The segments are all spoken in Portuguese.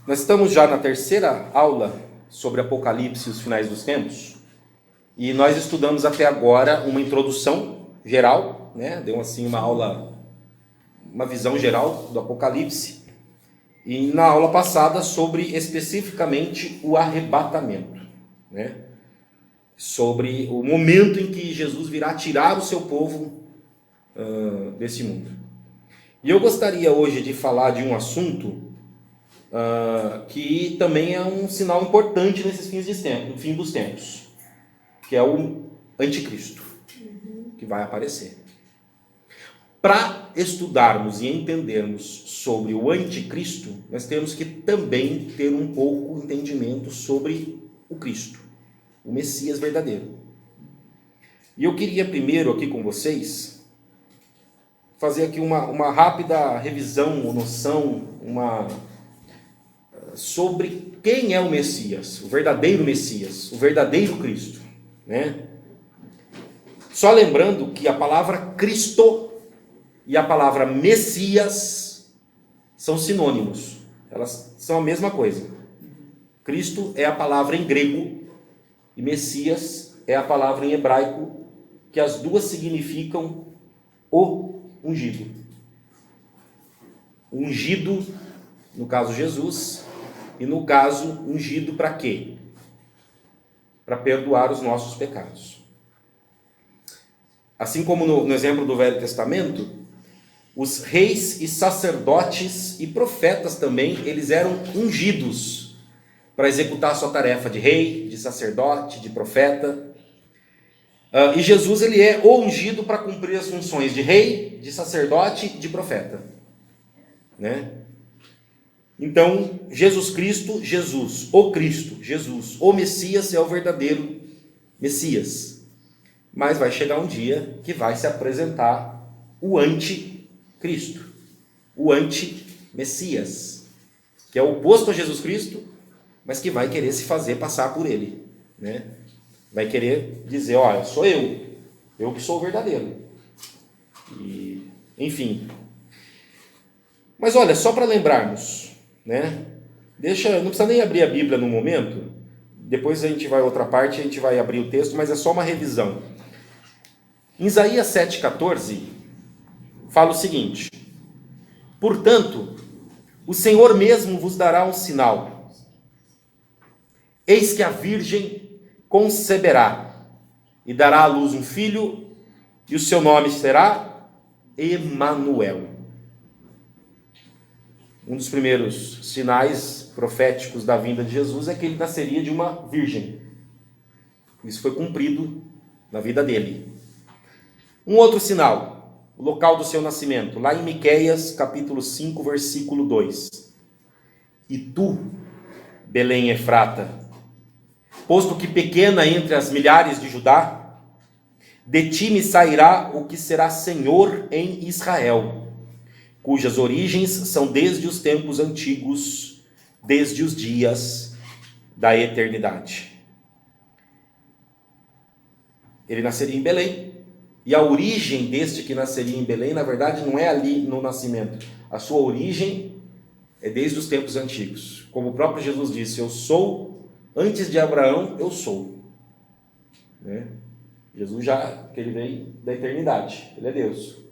Nós estamos já na terceira aula sobre Apocalipse e os finais dos tempos, e nós estudamos até agora uma introdução geral, né? Deu assim uma aula, uma visão geral do Apocalipse, e na aula passada sobre especificamente o arrebatamento, né? Sobre o momento em que Jesus virá tirar o seu povo desse mundo. E eu gostaria hoje de falar de um assunto que também é um sinal importante nesses fins de tempo, no fim dos tempos, que é o anticristo, que vai aparecer. Para estudarmos e entendermos sobre o anticristo, nós temos que também ter um pouco de entendimento sobre o Cristo, o Messias verdadeiro. E eu queria primeiro aqui com vocês fazer aqui uma rápida revisão, uma noção, sobre quem é o Messias, o verdadeiro Messias, o verdadeiro Cristo, né? Só lembrando que a palavra Cristo e a palavra Messias são sinônimos, elas são a mesma coisa. Cristo é a palavra em grego e Messias é a palavra em hebraico, que as duas significam o ungido. Ungido, no caso Jesus, e no caso, ungido para quê? Para perdoar os nossos pecados. Assim como no exemplo do Velho Testamento, os reis e sacerdotes e profetas também, eles eram ungidos para executar a sua tarefa de rei, de sacerdote, de profeta. E Jesus, ele é o ungido para cumprir as funções de rei, de sacerdote, de profeta, né? Então, Jesus Cristo, Jesus, o Messias é o verdadeiro Messias. Mas vai chegar um dia que vai se apresentar o anticristo, o anti-Messias, que é o oposto a Jesus Cristo, mas que vai querer se fazer passar por ele, né? Vai querer dizer, olha, sou eu que sou o verdadeiro. E, enfim. Mas olha, só para lembrarmos, né? Não precisa nem abrir a Bíblia no momento, depois a gente vai a outra parte, a gente vai abrir o texto, mas é só uma revisão. Em Isaías 7,14, fala o seguinte: portanto, o Senhor mesmo vos dará um sinal. Eis que a virgem conceberá e dará à luz um filho, e o seu nome será Emanuel. Um dos primeiros sinais proféticos da vinda de Jesus é que ele nasceria de uma virgem. Isso foi cumprido na vida dele. Um outro sinal, o local do seu nascimento, lá em Miqueias, capítulo 5, versículo 2. E tu, Belém Efrata, posto que pequena entre as milhares de Judá, de ti me sairá o que será Senhor em Israel, cujas origens são desde os tempos antigos, desde os dias da eternidade. Ele nasceria em Belém, e a origem deste que nasceria em Belém, na verdade, não é ali no nascimento. A sua origem é desde os tempos antigos. Como o próprio Jesus disse, eu sou, antes de Abraão, eu sou. Né? Jesus que ele veio da eternidade, ele é Deus.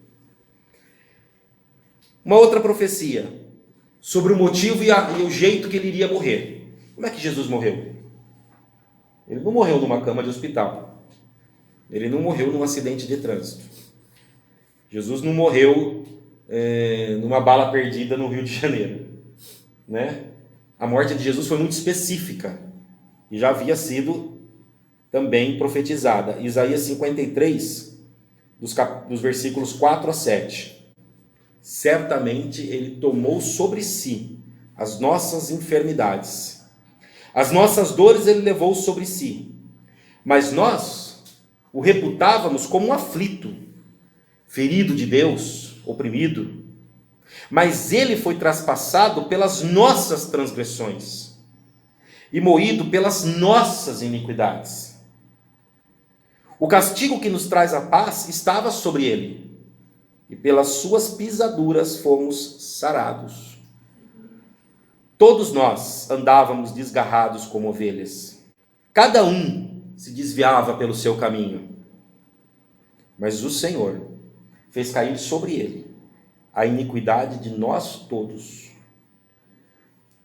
Uma outra profecia sobre o motivo e o jeito que ele iria morrer. Como é que Jesus morreu? Ele não morreu numa cama de hospital. Ele não morreu num acidente de trânsito. Jesus não morreu numa bala perdida no Rio de Janeiro, né? A morte de Jesus foi muito específica e já havia sido também profetizada. Isaías 53, dos versículos 4 a 7. Certamente ele tomou sobre si as nossas enfermidades, as nossas dores ele levou sobre si, mas nós o reputávamos como um aflito, ferido de Deus, oprimido, mas ele foi traspassado pelas nossas transgressões e moído pelas nossas iniquidades. O castigo que nos traz a paz estava sobre ele, e pelas suas pisaduras fomos sarados. Todos nós andávamos desgarrados como ovelhas. Cada um se desviava pelo seu caminho. Mas o Senhor fez cair sobre ele a iniquidade de nós todos.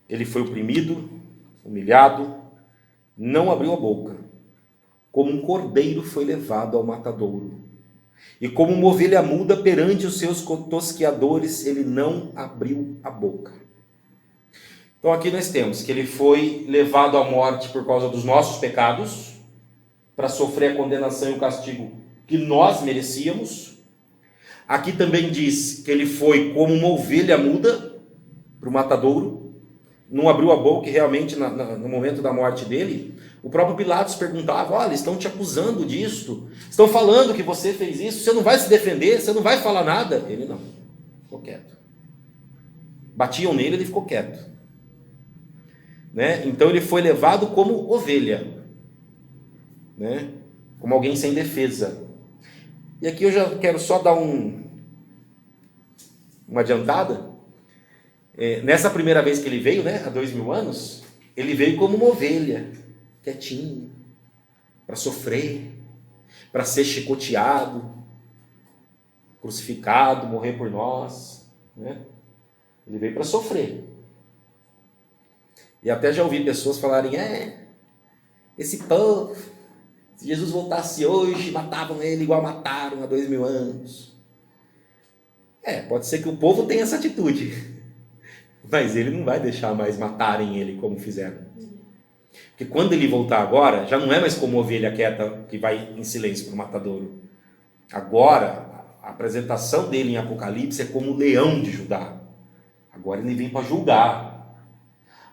Ele foi oprimido, humilhado, não abriu a boca. Como um cordeiro foi levado ao matadouro. E como uma ovelha muda perante os seus tosqueadores, ele não abriu a boca. Então aqui nós temos que ele foi levado à morte por causa dos nossos pecados, para sofrer a condenação e o castigo que nós merecíamos. Aqui também diz que ele foi como uma ovelha muda para o matadouro, não abriu a boca, e realmente no momento da morte dele, o próprio Pilatos perguntava: olha, estão te acusando disto, estão falando que você fez isso, você não vai se defender, você não vai falar nada? Ele não, ficou quieto. Batiam nele, ele ficou quieto, né? Então ele foi levado como ovelha, né? Como alguém sem defesa. E aqui eu já quero só dar uma adiantada. Nessa primeira vez que ele veio, né, há 2000 anos, ele veio como uma ovelha, quietinho, para sofrer, para ser chicoteado, crucificado, morrer por nós, né? Ele veio para sofrer. E até já ouvi pessoas falarem: esse povo, se Jesus voltasse hoje, matavam ele igual mataram há 2000 anos. Pode ser que o povo tenha essa atitude, mas ele não vai deixar mais matarem ele como fizeram. Porque quando ele voltar agora, já não é mais como ovelha quieta que vai em silêncio para o matadouro. Agora, a apresentação dele em Apocalipse é como o leão de Judá. Agora ele vem para julgar.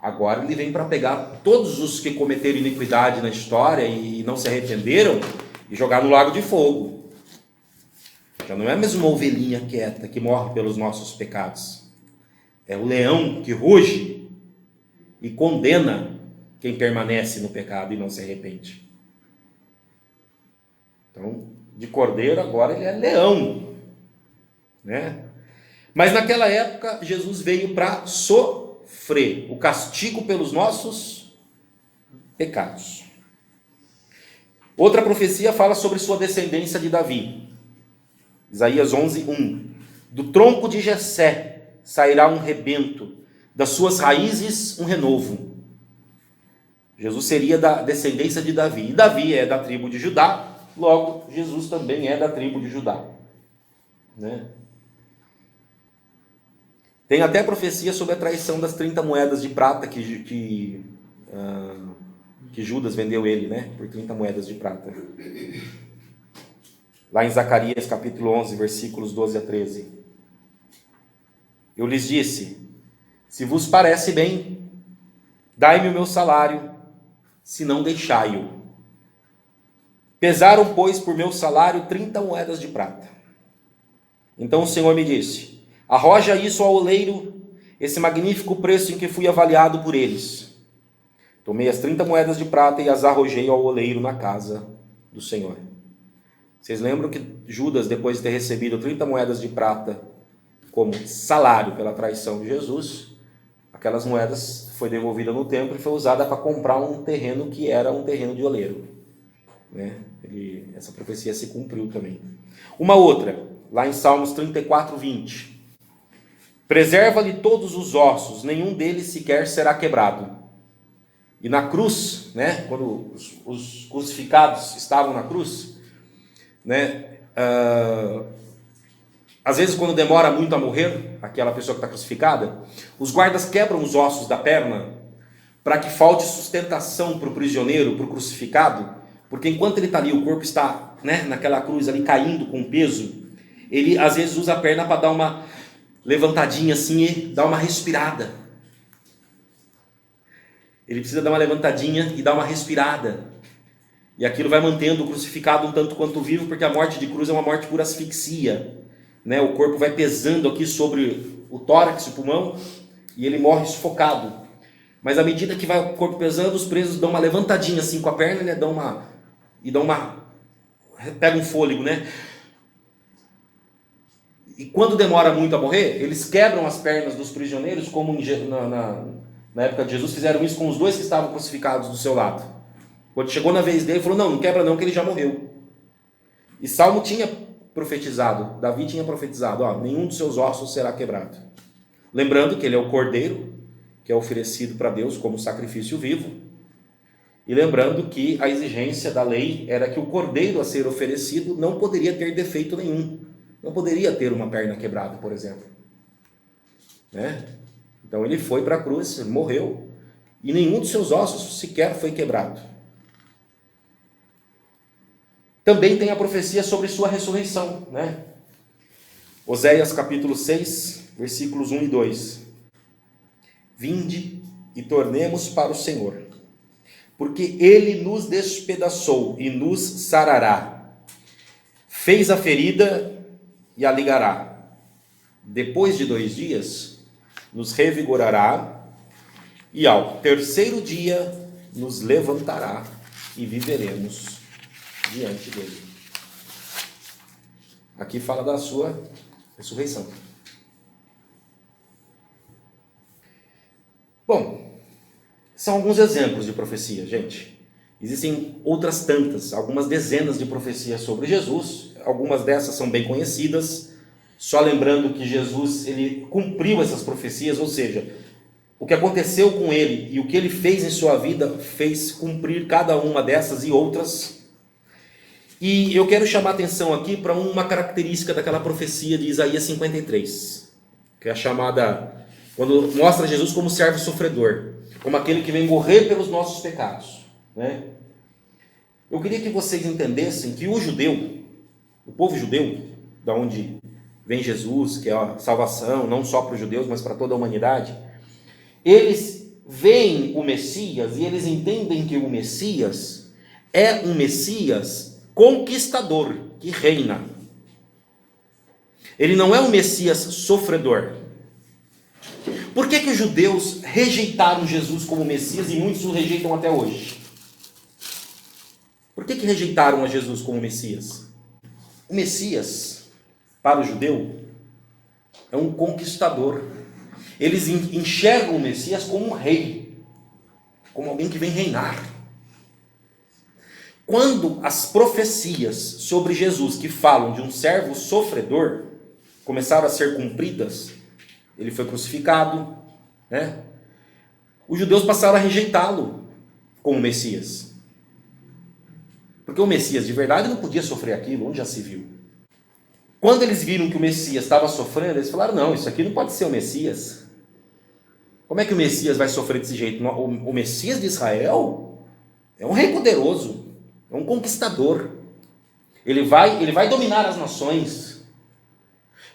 Agora ele vem para pegar todos os que cometeram iniquidade na história e não se arrependeram e jogar no lago de fogo. Já não é mais uma ovelhinha quieta que morre pelos nossos pecados. É o leão que ruge e condena quem permanece no pecado e não se arrepende. Então, de cordeiro agora ele é leão, né? Mas naquela época Jesus veio para sofrer o castigo pelos nossos pecados. Outra profecia fala sobre sua descendência de Davi. Isaías 11:1. Do tronco de Jessé sairá um rebento, das suas raízes um renovo. Jesus seria da descendência de Davi, e Davi é da tribo de Judá, logo Jesus também é da tribo de Judá, né? Tem até profecia sobre a traição das 30 moedas de prata que Judas vendeu ele, né, por 30 moedas de prata. Lá em Zacarias capítulo 11, versículos 12 a 13. Eu lhes disse: se vos parece bem, dai-me o meu salário, se não deixai-o. Pesaram, pois, por meu salário 30 moedas de prata. Então o Senhor me disse: arroja isso ao oleiro, esse magnífico preço em que fui avaliado por eles. Tomei as 30 moedas de prata e as arrojei ao oleiro na casa do Senhor. Vocês lembram que Judas, depois de ter recebido 30 moedas de prata como salário pela traição de Jesus, aquelas moedas foi devolvida no templo e foi usada para comprar um terreno que era um terreno de oleiro, né? Essa profecia se cumpriu também. Uma outra, lá em Salmos 34:20. Preserva-lhe todos os ossos, nenhum deles sequer será quebrado. E na cruz, né, quando os crucificados estavam na cruz, né, às vezes quando demora muito a morrer, aquela pessoa que está crucificada, os guardas quebram os ossos da perna para que falte sustentação para o prisioneiro, para o crucificado, porque enquanto ele está ali, o corpo está, né, naquela cruz ali caindo com peso, ele às vezes usa a perna para dar uma levantadinha assim e dar uma respirada. Ele precisa dar uma levantadinha e dar uma respirada. E aquilo vai mantendo o crucificado um tanto quanto vivo, porque a morte de cruz é uma morte por asfixia, né? O corpo vai pesando aqui sobre o tórax, o pulmão, e ele morre sufocado. Mas à medida que vai o corpo pesando, os presos dão uma levantadinha assim com a perna, né? Pega um fôlego, né? E quando demora muito a morrer, eles quebram as pernas dos prisioneiros, como Na época de Jesus fizeram isso com os dois que estavam crucificados do seu lado. Quando chegou na vez dele, falou, não quebra não, que ele já morreu. E Salmo tinha profetizado, Davi tinha profetizado, nenhum dos seus ossos será quebrado. Lembrando que ele é o cordeiro, que é oferecido para Deus como sacrifício vivo. E lembrando que a exigência da lei era que o cordeiro a ser oferecido não poderia ter defeito nenhum. Não poderia ter uma perna quebrada, por exemplo. Né? Então ele foi para a cruz, morreu, e nenhum dos seus ossos sequer foi quebrado. Também tem a profecia sobre sua ressurreição, né? Oséias capítulo 6, versículos 1 e 2. Vinde e tornemos para o Senhor, porque Ele nos despedaçou e nos sarará. Fez a ferida e a ligará. Depois de 2 dias, nos revigorará, e ao terceiro dia nos levantará e viveremos diante dele. Aqui fala da sua ressurreição. Bom, são alguns exemplos de profecia, gente. Existem outras tantas, algumas dezenas de profecias sobre Jesus. Algumas dessas são bem conhecidas. Só lembrando que Jesus, ele cumpriu essas profecias, ou seja, o que aconteceu com ele e o que ele fez em sua vida fez cumprir cada uma dessas e outras. E eu quero chamar a atenção aqui para uma característica daquela profecia de Isaías 53, que é a chamada, quando mostra Jesus como servo sofredor, como aquele que vem morrer pelos nossos pecados, né? Eu queria que vocês entendessem que o judeu, o povo judeu, da onde vem Jesus, que é a salvação, não só para os judeus, mas para toda a humanidade, eles veem o Messias e eles entendem que o Messias é um Messias conquistador, que reina. Ele não é um Messias sofredor. Por que os judeus rejeitaram Jesus como Messias e muitos o rejeitam até hoje? Por que rejeitaram a Jesus como Messias? O Messias, para o judeu, é um conquistador. Eles enxergam o Messias como um rei, como alguém que vem reinar. Quando as profecias sobre Jesus, que falam de um servo sofredor, começaram a ser cumpridas, ele foi crucificado, né? Os judeus passaram a rejeitá-lo como Messias. Porque o Messias de verdade não podia sofrer aquilo, onde já se viu. Quando eles viram que o Messias estava sofrendo, eles falaram, não, isso aqui não pode ser o Messias. Como é que o Messias vai sofrer desse jeito? O Messias de Israel é um rei poderoso, é um conquistador. Ele vai dominar as nações.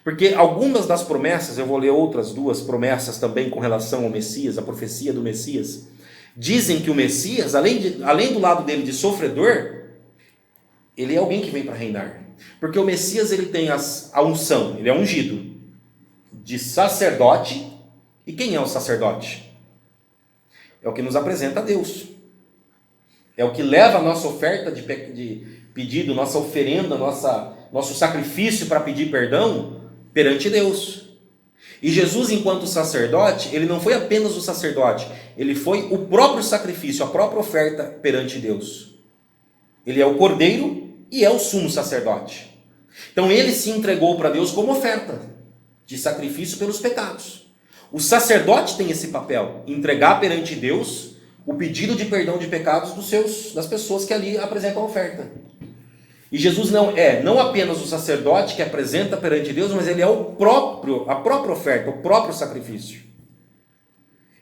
Porque algumas das promessas, eu vou ler outras 2 promessas também com relação ao Messias, a profecia do Messias, dizem que o Messias, além do lado dele de sofredor, ele é alguém que vem para reinar. Porque o Messias, ele tem a unção, ele é ungido de sacerdote. E quem é o sacerdote? É o que nos apresenta a Deus. É o que leva a nossa oferta de pedido, nossa oferenda, nosso sacrifício para pedir perdão perante Deus. E Jesus, enquanto sacerdote, ele não foi apenas o sacerdote, ele foi o próprio sacrifício, a própria oferta perante Deus. Ele é o cordeiro e é o sumo sacerdote. Então ele se entregou para Deus como oferta de sacrifício pelos pecados. O sacerdote tem esse papel, entregar perante Deus o pedido de perdão de pecados das pessoas que ali apresentam a oferta. E Jesus não apenas o sacerdote que apresenta perante Deus, mas ele é a própria oferta, o próprio sacrifício.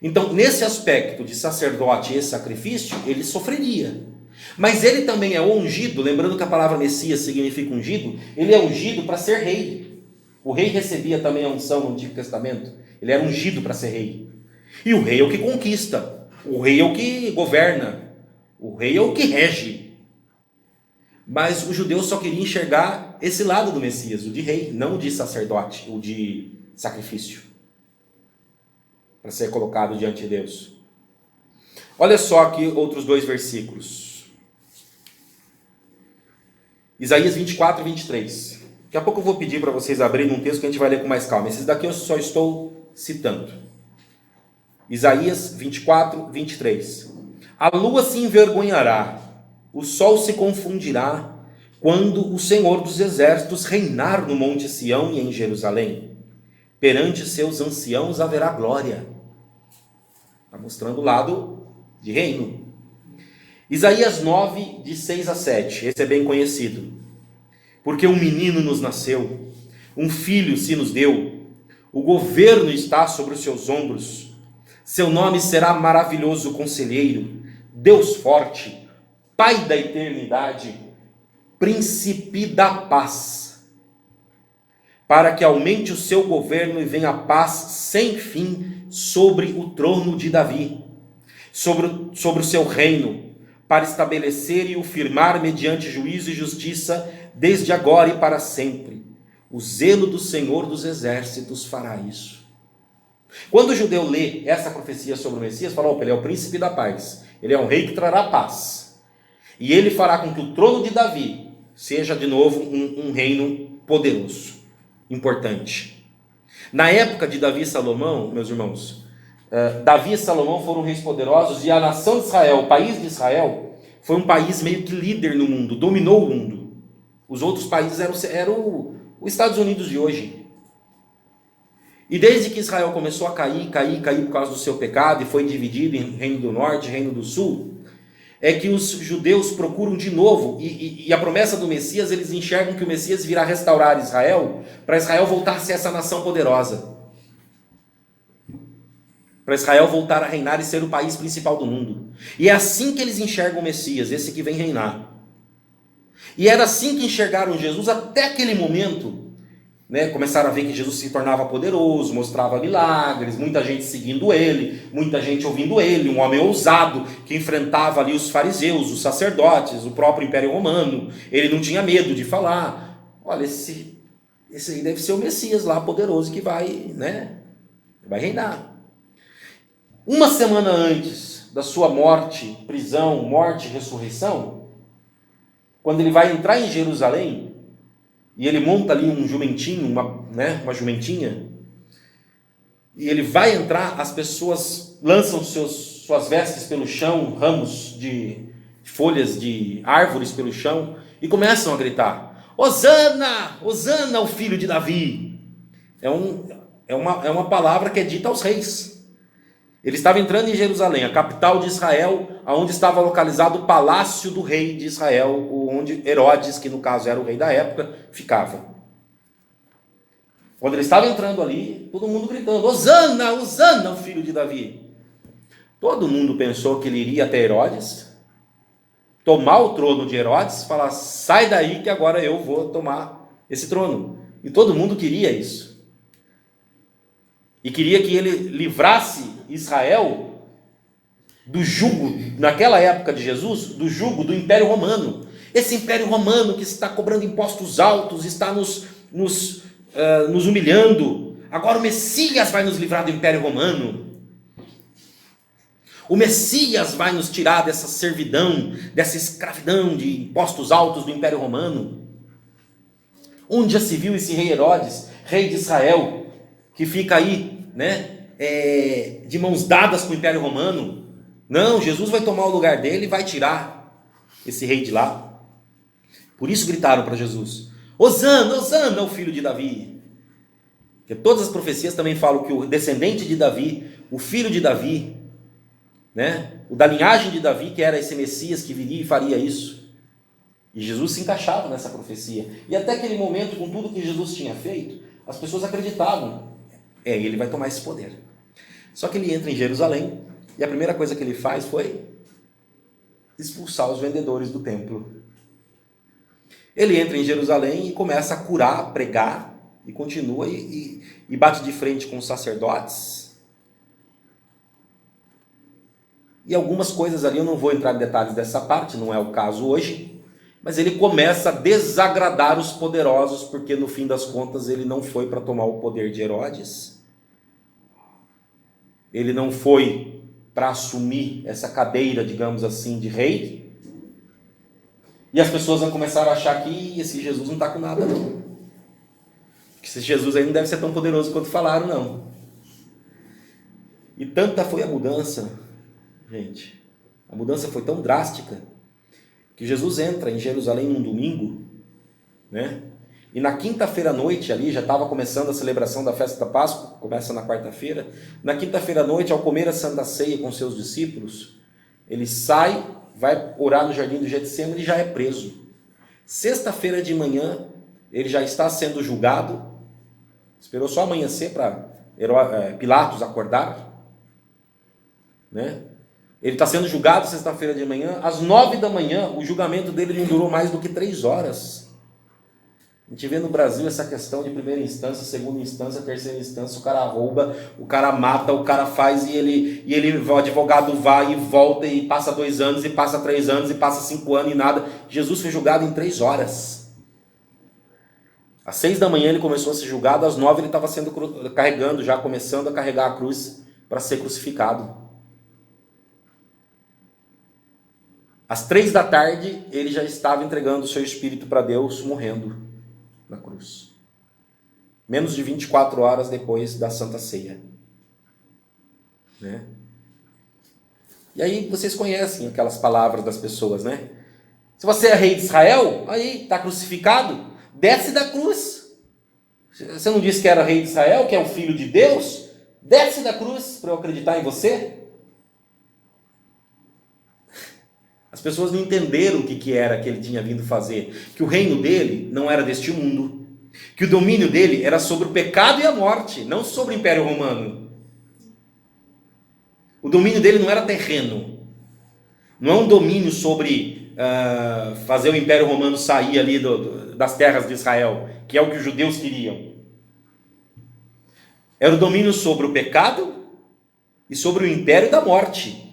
Então, nesse aspecto de sacerdote e sacrifício, ele sofreria. Mas ele também é ungido, lembrando que a palavra Messias significa ungido, ele é ungido para ser rei. O rei recebia também a unção no Antigo Testamento, ele era ungido para ser rei. E o rei é o que conquista, o rei é o que governa, o rei é o que rege. Mas o judeu só queria enxergar esse lado do Messias, o de rei, não o de sacerdote, o de sacrifício, para ser colocado diante de Deus. Olha só aqui outros 2 versículos. Isaías 24 e 23. Daqui a pouco eu vou pedir para vocês abrirem um texto que a gente vai ler com mais calma. Esses daqui eu só estou citando. Isaías 24, 23. A lua se envergonhará, o sol se confundirá, quando o Senhor dos Exércitos reinar no Monte Sião e em Jerusalém. Perante seus anciãos haverá glória. Está mostrando o lado de reino. Isaías 9, de 6 a 7. Esse é bem conhecido. Porque um menino nos nasceu, um filho se nos deu, o governo está sobre os seus ombros. Seu nome será maravilhoso conselheiro, Deus forte, Pai da eternidade, príncipe da paz. Para que aumente o seu governo e venha a paz sem fim sobre o trono de Davi, sobre o seu reino, para estabelecer e o firmar mediante juízo e justiça, desde agora e para sempre. O zelo do Senhor dos Exércitos fará isso. Quando o judeu lê essa profecia sobre o Messias, fala: opa, ele é o príncipe da paz, ele é um rei que trará paz, e ele fará com que o trono de Davi seja de novo um reino poderoso, importante. Na época de Davi e Salomão, meus irmãos, Davi e Salomão foram reis poderosos, e a nação de Israel, o país de Israel, foi um país meio que líder no mundo, dominou o mundo. Os outros países eram os Estados Unidos de hoje. E desde que Israel começou a cair por causa do seu pecado, e foi dividido em reino do norte e reino do sul, é que os judeus procuram de novo, e a promessa do Messias, eles enxergam que o Messias virá restaurar Israel, para Israel voltar a ser essa nação poderosa, para Israel voltar a reinar e ser o país principal do mundo. E é assim que eles enxergam o Messias, esse que vem reinar. E era assim que enxergaram Jesus até aquele momento, né? Começaram a ver que Jesus se tornava poderoso, mostrava milagres, muita gente seguindo ele, muita gente ouvindo ele, um homem ousado que enfrentava ali os fariseus, os sacerdotes, o próprio Império Romano. Ele não tinha medo de falar: olha, esse aí deve ser o Messias lá, poderoso, que vai, né, vai reinar. Uma semana antes da sua morte, prisão, morte e ressurreição, quando ele vai entrar em Jerusalém, e ele monta ali um jumentinho, uma jumentinha, e ele vai entrar, as pessoas lançam suas vestes pelo chão, ramos de folhas de árvores pelo chão, e começam a gritar: Hosana, Hosana, o filho de Davi. É uma palavra que é dita aos reis. Ele estava entrando em Jerusalém, a capital de Israel, onde estava localizado o palácio do rei de Israel, onde Herodes, que no caso era o rei da época, ficava. Quando ele estava entrando ali, todo mundo gritando: Hosana, Hosana, o filho de Davi. Todo mundo pensou que ele iria até Herodes, tomar o trono de Herodes, falar: sai daí que agora eu vou tomar esse trono. E todo mundo queria isso. E queria que ele livrasse Israel do jugo, naquela época de Jesus, do jugo do Império Romano. Esse Império Romano que está cobrando impostos altos, está nos humilhando. Agora o Messias vai nos livrar do Império Romano. O Messias vai nos tirar dessa servidão, dessa escravidão de impostos altos do Império Romano. Onde já se viu esse rei Herodes, rei de Israel, que fica aí, né, de mãos dadas com o Império Romano? Não, Jesus vai tomar o lugar dele e vai tirar esse rei de lá. Por isso gritaram para Jesus: Hosana, Hosana, o filho de Davi. Porque todas as profecias também falam que o descendente de Davi, o filho de Davi, né, o da linhagem de Davi, que era esse Messias que viria e faria isso. E Jesus se encaixava nessa profecia. E até aquele momento, com tudo que Jesus tinha feito, as pessoas acreditavam: ele vai tomar esse poder. Só que ele entra em Jerusalém, e a primeira coisa que ele faz foi expulsar os vendedores do templo. Ele entra em Jerusalém e começa a curar, pregar, e continua e bate de frente com os sacerdotes. E algumas coisas ali, eu não vou entrar em detalhes dessa parte, não é o caso hoje, mas ele começa a desagradar os poderosos, porque no fim das contas ele não foi para tomar o poder de Herodes, ele não foi para assumir essa cadeira, digamos assim, de rei, e as pessoas vão começar a achar que esse Jesus não está com nada não, que esse Jesus aí não deve ser tão poderoso quanto falaram não. E tanta foi a mudança, gente, a mudança foi tão drástica, que Jesus entra em Jerusalém num domingo, né? E na quinta-feira à noite ali, já estava começando a celebração da festa da Páscoa, começa na quarta-feira. Na quinta-feira à noite, ao comer a Santa Ceia com seus discípulos, ele sai, vai orar no jardim do Getsemane e já é preso. Sexta-feira de manhã, ele já está sendo julgado, esperou só amanhecer para Pilatos acordar, né? Ele está sendo julgado sexta-feira de manhã, às 9 da manhã, o julgamento dele não durou mais do que 3 horas. A gente vê no Brasil essa questão de primeira instância, segunda instância, terceira instância, o cara rouba, o cara mata, o cara faz o advogado vai e volta e passa 2 anos, e passa 3 anos, e passa 5 anos e nada. Jesus foi julgado em 3 horas. Às 6 da manhã ele começou a ser julgado, às 9 ele estava carregando, já começando a carregar a cruz para ser crucificado. Às 3 da tarde ele já estava entregando o seu espírito para Deus, morrendo na cruz. Menos de 24 horas depois da Santa Ceia. Né? E aí vocês conhecem aquelas palavras das pessoas, né? Se você é rei de Israel, aí está crucificado, desce da cruz. Você não disse que era rei de Israel, que é o filho de Deus? Desce da cruz para eu acreditar em você. As pessoas não entenderam o que era que ele tinha vindo fazer. Que o reino dele não era deste mundo. Que o domínio dele era sobre o pecado e a morte, não sobre o Império Romano. O domínio dele não era terreno. Não é um domínio sobre fazer o Império Romano sair ali das terras de Israel, que é o que os judeus queriam. Era o domínio sobre o pecado e sobre o império da morte.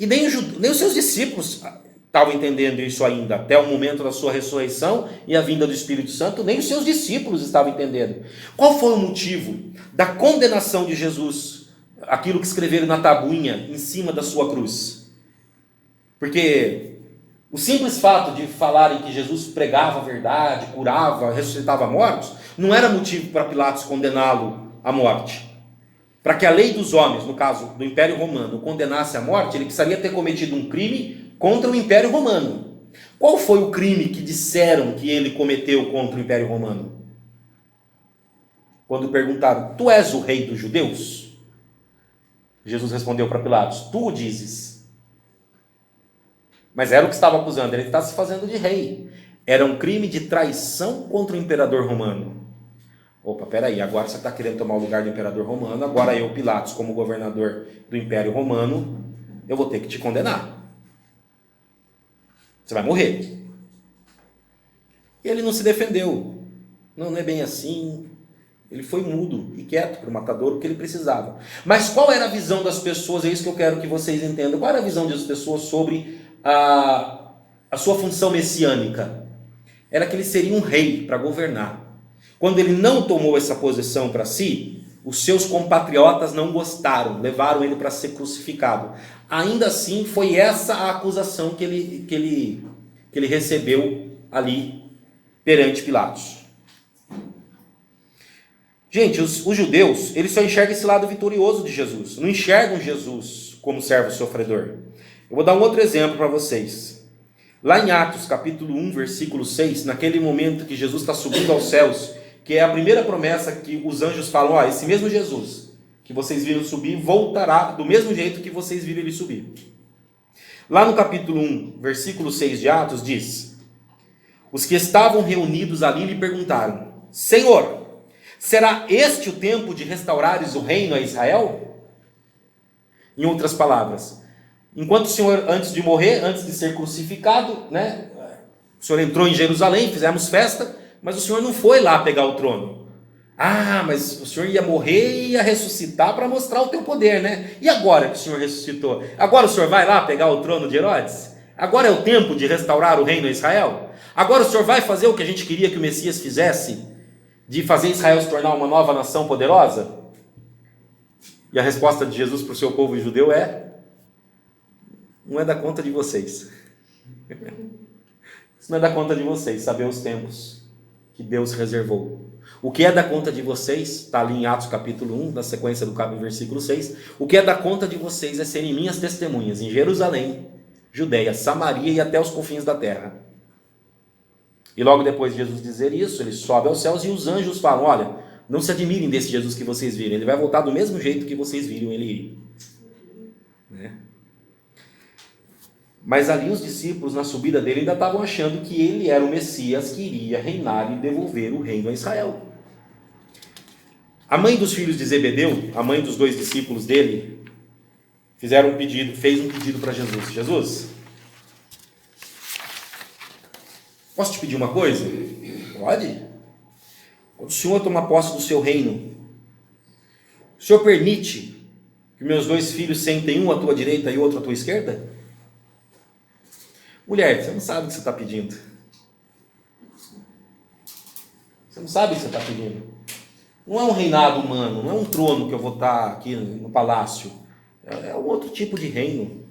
E nem os seus discípulos estavam entendendo isso ainda, até o momento da sua ressurreição e a vinda do Espírito Santo, nem os seus discípulos estavam entendendo. Qual foi o motivo da condenação de Jesus? Aquilo que escreveram na tabuinha em cima da sua cruz. Porque o simples fato de falarem que Jesus pregava a verdade, curava, ressuscitava mortos, não era motivo para Pilatos condená-lo à morte. Para que a lei dos homens, no caso do Império Romano, o condenasse à morte, ele precisaria ter cometido um crime contra o Império Romano. Qual foi o crime que disseram que ele cometeu contra o Império Romano? Quando perguntaram, tu és o rei dos judeus? Jesus respondeu para Pilatos, tu o dizes. Mas era o que estava acusando, ele está se fazendo de rei. Era um crime de traição contra o imperador romano. Opa, peraí, agora você está querendo tomar o lugar do imperador romano, agora eu, Pilatos, como governador do Império Romano, eu vou ter que te condenar. Você vai morrer. E ele não se defendeu. Não é bem assim. Ele foi mudo e quieto para o matador, o que ele precisava. Mas qual era a visão das pessoas? É isso que eu quero que vocês entendam. Qual era a visão das pessoas sobre a sua função messiânica? Era que ele seria um rei para governar. Quando ele não tomou essa posição para si, os seus compatriotas não gostaram, levaram ele para ser crucificado. Ainda assim, foi essa a acusação que ele recebeu ali perante Pilatos. Gente, os judeus, eles só enxergam esse lado vitorioso de Jesus, não enxergam Jesus como servo sofredor. Eu vou dar um outro exemplo para vocês. Lá em Atos, capítulo 1, versículo 6, naquele momento que Jesus está subindo aos céus, que é a primeira promessa que os anjos falam, esse mesmo Jesus que vocês viram subir, voltará do mesmo jeito que vocês viram ele subir. Lá no capítulo 1, versículo 6 de Atos, diz, os que estavam reunidos ali lhe perguntaram, Senhor, será este o tempo de restaurares o reino a Israel? Em outras palavras, enquanto o Senhor, antes de morrer, antes de ser crucificado, né, o Senhor entrou em Jerusalém, fizemos festa, mas o Senhor não foi lá pegar o trono. Mas o Senhor ia morrer e ia ressuscitar para mostrar o teu poder, né? E agora que o Senhor ressuscitou? Agora o Senhor vai lá pegar o trono de Herodes? Agora é o tempo de restaurar o reino a Israel? Agora o Senhor vai fazer o que a gente queria que o Messias fizesse? De fazer Israel se tornar uma nova nação poderosa? E a resposta de Jesus para o seu povo judeu é: não é da conta de vocês. Isso não é da conta de vocês, saber os tempos que Deus reservou. O que é da conta de vocês, está ali em Atos capítulo 1, na sequência do versículo 6, o que é da conta de vocês é serem minhas testemunhas em Jerusalém, Judeia, Samaria e até os confins da terra. E logo depois de Jesus dizer isso, ele sobe aos céus e os anjos falam, olha, não se admirem desse Jesus que vocês viram, ele vai voltar do mesmo jeito que vocês viram ele ir. Né? Mas ali os discípulos, na subida dele, ainda estavam achando que ele era o Messias que iria reinar e devolver o reino a Israel. A mãe dos filhos de Zebedeu, a mãe dos 2 discípulos dele, fez um pedido para Jesus. Jesus, posso te pedir uma coisa? Pode. Quando o Senhor tomar posse do seu reino, o Senhor permite que meus 2 filhos sentem um à tua direita e outro à tua esquerda? Mulher, você não sabe o que você está pedindo. Você não sabe o que você está pedindo. Não é um reinado humano, não é um trono que eu vou estar aqui no palácio. É um outro tipo de reino.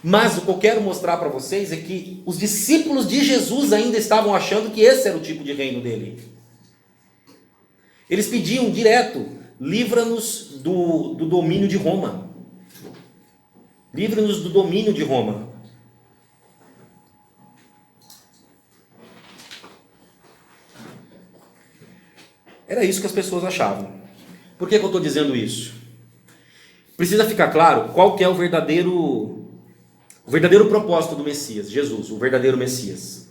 Mas o que eu quero mostrar para vocês é que os discípulos de Jesus ainda estavam achando que esse era o tipo de reino dele. Eles pediam direto, livra-nos do domínio de Roma. Livra-nos do domínio de Roma. Era isso que as pessoas achavam. Por que eu estou dizendo isso? Precisa ficar claro qual que é o verdadeiro propósito do Messias, Jesus, o verdadeiro Messias.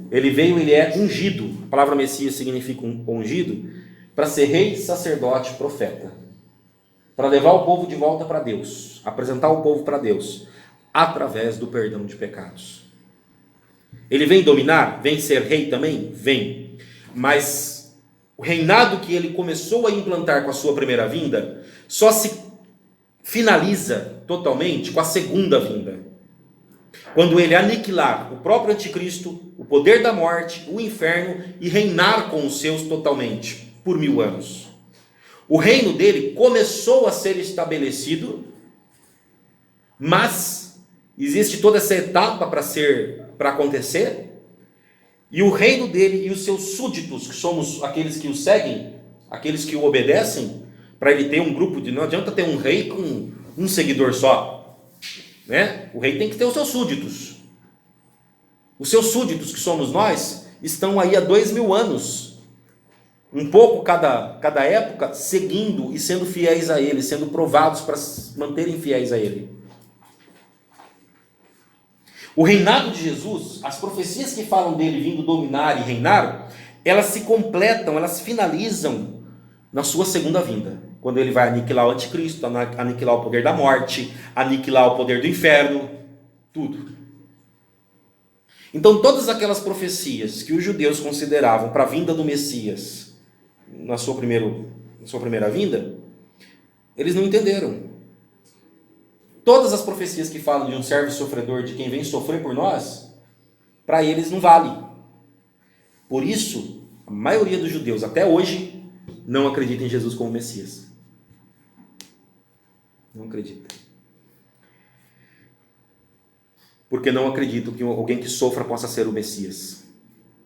Ele veio, ele é ungido. A palavra Messias significa ungido, para ser rei, sacerdote, profeta. Para levar o povo de volta para Deus, apresentar o povo para Deus, através do perdão de pecados. Ele vem dominar? Vem ser rei também? Vem. Mas o reinado que ele começou a implantar com a sua primeira vinda, só se finaliza totalmente com a segunda vinda. Quando ele aniquilar o próprio anticristo, o poder da morte, o inferno, e reinar com os seus totalmente, por 1000 anos. O reino dele começou a ser estabelecido, mas existe toda essa etapa para acontecer, e o reino dele e os seus súditos, que somos aqueles que o seguem, aqueles que o obedecem, para ele ter um grupo de... Não adianta ter um rei com um seguidor só. Né? O rei tem que ter os seus súditos. Os seus súditos, que somos nós, estão aí há 2000 anos. Um pouco cada época, seguindo e sendo fiéis a ele, sendo provados para manterem fiéis a ele. O reinado de Jesus, as profecias que falam dele vindo dominar e reinar, elas se completam, elas finalizam na sua segunda vinda, quando ele vai aniquilar o anticristo, aniquilar o poder da morte, aniquilar o poder do inferno, tudo. Então todas aquelas profecias que os judeus consideravam para a vinda do Messias, na sua primeira vinda, eles não entenderam. Todas as profecias que falam de um servo sofredor, de quem vem sofrer por nós, para eles não vale. Por isso, a maioria dos judeus, até hoje, não acredita em Jesus como Messias. Não acredita. Porque não acreditam que alguém que sofra possa ser o Messias.